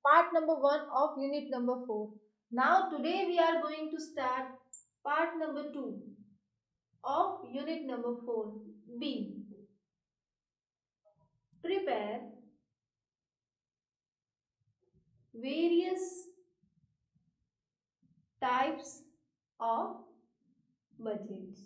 part number 1 of unit number 4. Now today we are going to start part number 2 of unit number 4. B. Prepare various types of budgets.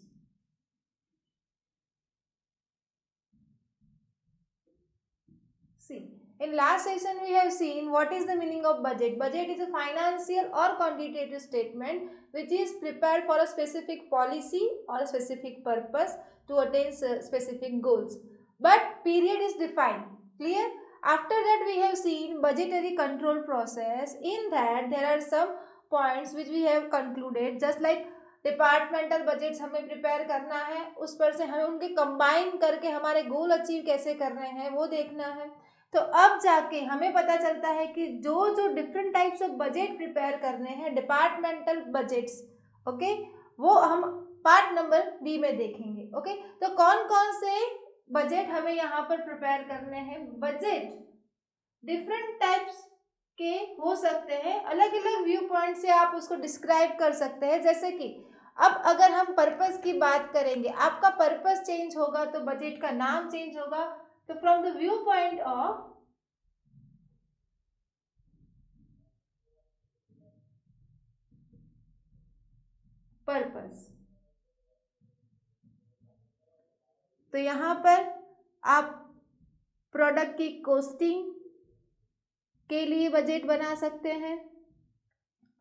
See, in last session we have seen what is the meaning of budget. Budget is a financial or quantitative statement which is prepared for a specific policy or a specific purpose to attain specific goals. But period is defined. Clear? After that we have seen budgetary control process. In that there are some points which we have concluded, just like departmental budgets हमें prepare करना है, उस पर से हमें उनके combine करके हमारे गोल अचीव कैसे करने हैं वो देखना है. तो अब जाके हमें पता चलता है कि जो जो different types of budget prepare करने हैं डिपार्टमेंटल बजट्स, ओके, वो हम पार्ट नंबर बी में देखेंगे. ओके, तो कौन कौन से बजट हमें यहाँ पर प्रिपेयर करने हैं. बजट डिफरेंट टाइप्स के हो सकते हैं, अलग अलग व्यू पॉइंट से आप उसको डिस्क्राइब कर सकते हैं. जैसे कि अब अगर हम पर्पस की बात करेंगे, आपका पर्पस चेंज होगा तो बजट का नाम चेंज होगा. तो from the view point of purpose, तो यहां पर आप प्रोडक्ट की कॉस्टिंग के लिए बजट बना सकते हैं.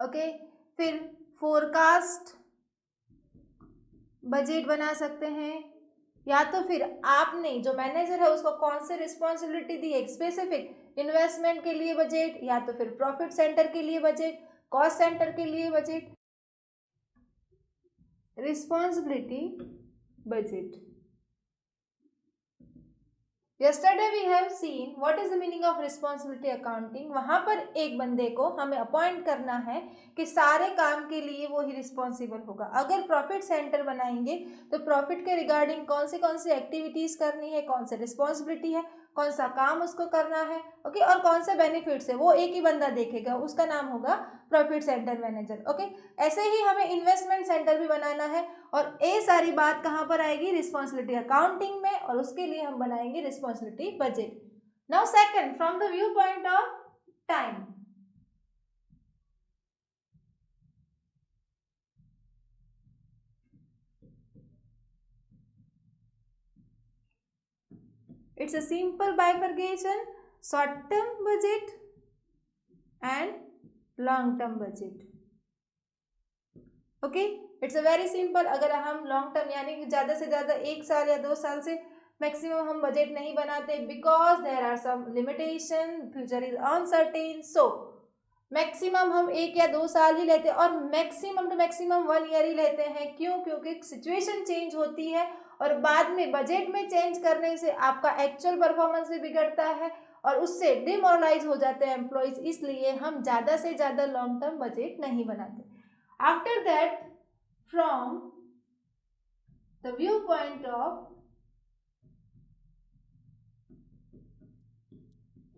ओके, फिर फोरकास्ट बजट बना सकते हैं, या तो फिर आपने जो मैनेजर है उसको कौन सी रिस्पॉन्सिबिलिटी दी है, स्पेसिफिक इन्वेस्टमेंट के लिए बजट, या तो फिर प्रॉफिट सेंटर के लिए बजट, कॉस्ट सेंटर के लिए budget. Responsibility budget. Yesterday we have seen what is the meaning of responsibility accounting. वहाँ पर एक बंदे को हमें अपॉइंट करना है कि सारे काम के लिए वो ही रिस्पॉन्सिबल होगा. अगर प्रॉफिट सेंटर बनाएंगे तो प्रॉफिट के रिगार्डिंग कौन सी एक्टिविटीज़ करनी है, कौन सी रिस्पॉन्सिबिलिटी है, कौन सा काम उसको करना है, ओके, और कौन से बेनिफिट्स है, वो एक ही बंदा देखेगा, उसका नाम होगा प्रॉफिट सेंटर मैनेजर. ओके, ऐसे ही हमें इन्वेस्टमेंट सेंटर भी बनाना है, और ये सारी बात कहाँ पर आएगी, रिस्पॉन्सिबिलिटी अकाउंटिंग में, और उसके लिए हम बनाएंगे responsibility budget. Now second, from the view point of time. It's a simple bifurcation, short term budget and long term budget. Okay, it's a very simple. अगर हम लॉन्ग टर्म यानी कि ज़्यादा से ज़्यादा 1 साल या 2 साल से मैक्सिमम हम बजट नहीं बनाते, because there are some limitation, future is uncertain. So maximum हम 1 या 2 साल ही लेते हैं, और मैक्सिमम टू मैक्सिमम 1 ईयर ही लेते हैं. क्यों? क्योंकि सिचुएशन चेंज होती है, और बाद में बजट में चेंज करने से आपका एक्चुअल परफॉर्मेंस भी बिगड़ता है, और उससे डिमोरलाइज हो जाते हैं एम्प्लॉयज. इसलिए हम ज़्यादा से ज़्यादा लॉन्ग टर्म बजट नहीं बनाते. After that, from the viewpoint of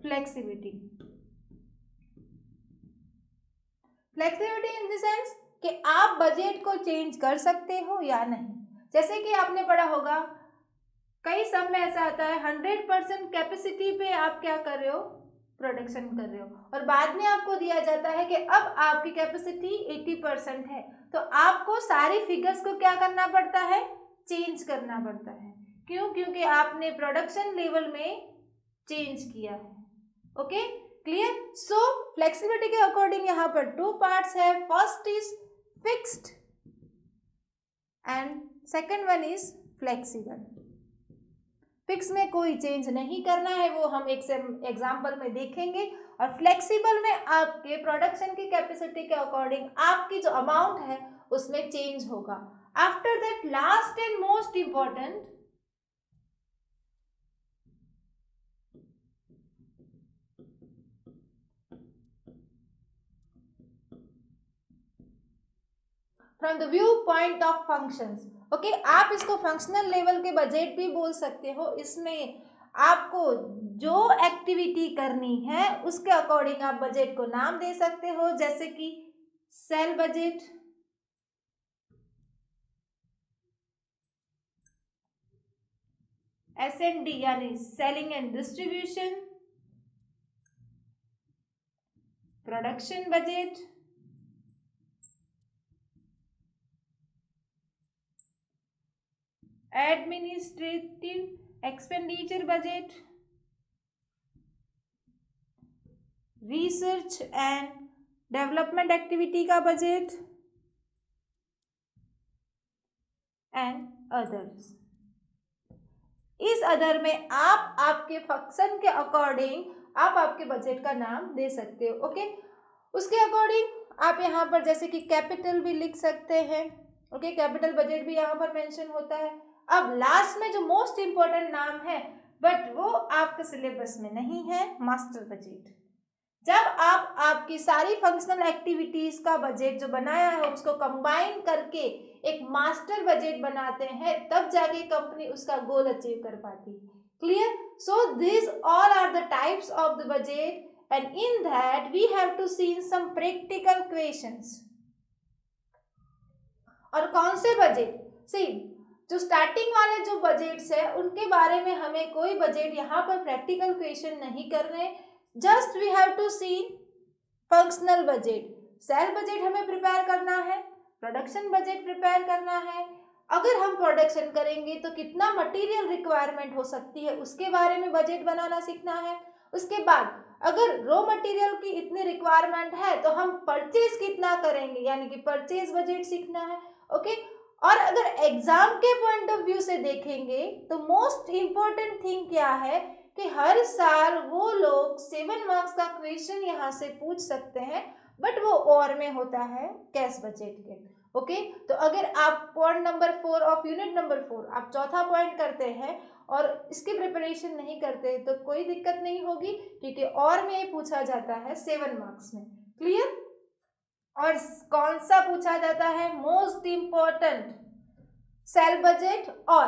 flexibility. Flexibility in the sense कि आप बजट को चेंज कर सकते हो या नहीं. जैसे कि आपने पढ़ा होगा, कई सब में ऐसा आता है 100% कैपेसिटी पे आप क्या कर रहे हो, प्रोडक्शन कर रहे हो, और बाद में आपको दिया जाता है कि अब आपकी कैपेसिटी 80% है, तो आपको सारी फिगर्स को क्या करना पड़ता है, चेंज करना पड़ता है. क्यों? क्योंकि आपने प्रोडक्शन लेवल में चेंज किया है. Okay, clear. सो फ्लेक्सिबिलिटी के अकॉर्डिंग यहाँ पर 2 पार्ट्स है. First is fixed and second one is flexible. Fix में कोई चेंज नहीं करना है, वो हम एक एग्जाम्पल में देखेंगे. और फ्लेक्सिबल में आपके प्रोडक्शन की कैपेसिटी के अकॉर्डिंग आपकी जो अमाउंट है उसमें चेंज होगा. After that, last and most important, from the view point of functions. Okay, आप इसको फंक्शनल लेवल के बजट भी बोल सकते हो. इसमें आपको जो एक्टिविटी करनी है उसके अकॉर्डिंग आप बजट को नाम दे सकते हो, जैसे कि सेल बजट, S&D यानी selling and distribution, production budget, administrative expenditure budget, research and development activity का बजट एंड अदर्स। इस अदर में आप आपके फंक्शन के अकॉर्डिंग आप आपके बजट का नाम दे सकते हो। ओके, उसके अकॉर्डिंग आप यहाँ पर जैसे कि कैपिटल भी लिख सकते हैं। ओके, कैपिटल बजट भी यहाँ पर मेंशन होता है। अब लास्ट में जो मोस्ट इम्पोर्टेंट नाम है बट वो आपके सिलेबस में नहीं है, मास्टर बजट। जब आप आपकी सारी फंक्शनल एक्टिविटीज का बजट जो बनाया है उसको कंबाइन करके एक मास्टर बजट बनाते हैं, तब जाके कंपनी उसका गोल अचीव कर पाती है। Clear? So this all are the types of the budget and in that we have to see some practical questions. और कौन से बजट? सी, जो स्टार्टिंग वाले जो बजट्स है उनके बारे में हमें कोई बजट यहाँ पर प्रैक्टिकल क्वेश्चन नहीं कर रहे, just we have to see functional budget. Sale budget हमें प्रिपेयर करना है, प्रोडक्शन बजट प्रिपेयर करना है। अगर हम प्रोडक्शन करेंगे तो कितना मटेरियल रिक्वायरमेंट हो सकती है उसके बारे में बजट बनाना सीखना है। उसके बाद अगर रॉ मटेरियल की इतनी रिक्वायरमेंट है तो हम परचेज कितना करेंगे, यानी कि परचेज बजट सीखना है। ओके, और अगर एग्जाम के पॉइंट ऑफ व्यू से देखेंगे तो मोस्ट इम्पोर्टेंट थिंग क्या है कि हर साल वो लोग 7 मार्क्स का क्वेश्चन यहाँ से पूछ सकते हैं, बट वो और में होता है कैश बजट के। ओके, तो अगर आप point number 4 of unit number 4 आप चौथा पॉइंट करते हैं और इसकी प्रिपरेशन नहीं करते तो कोई दिक्कत नहीं होगी, क्योंकि और में पूछा जाता है 7 मार्क्स में। क्लियर? और कौन सा पूछा जाता है? मोस्ट इम्पोर्टेंट सेल बजट और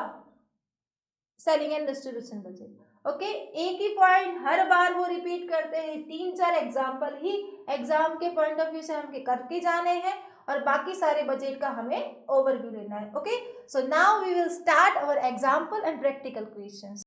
selling and distribution budget. Okay, एक ही पॉइंट हर बार वो रिपीट करते हैं, 3-4 एग्जाम्पल ही एग्जाम के पॉइंट ऑफ व्यू से हमके करके जाने हैं और बाकी सारे बजट का हमें ओवरव्यू लेना है। Okay, so now we will start our example and practical questions.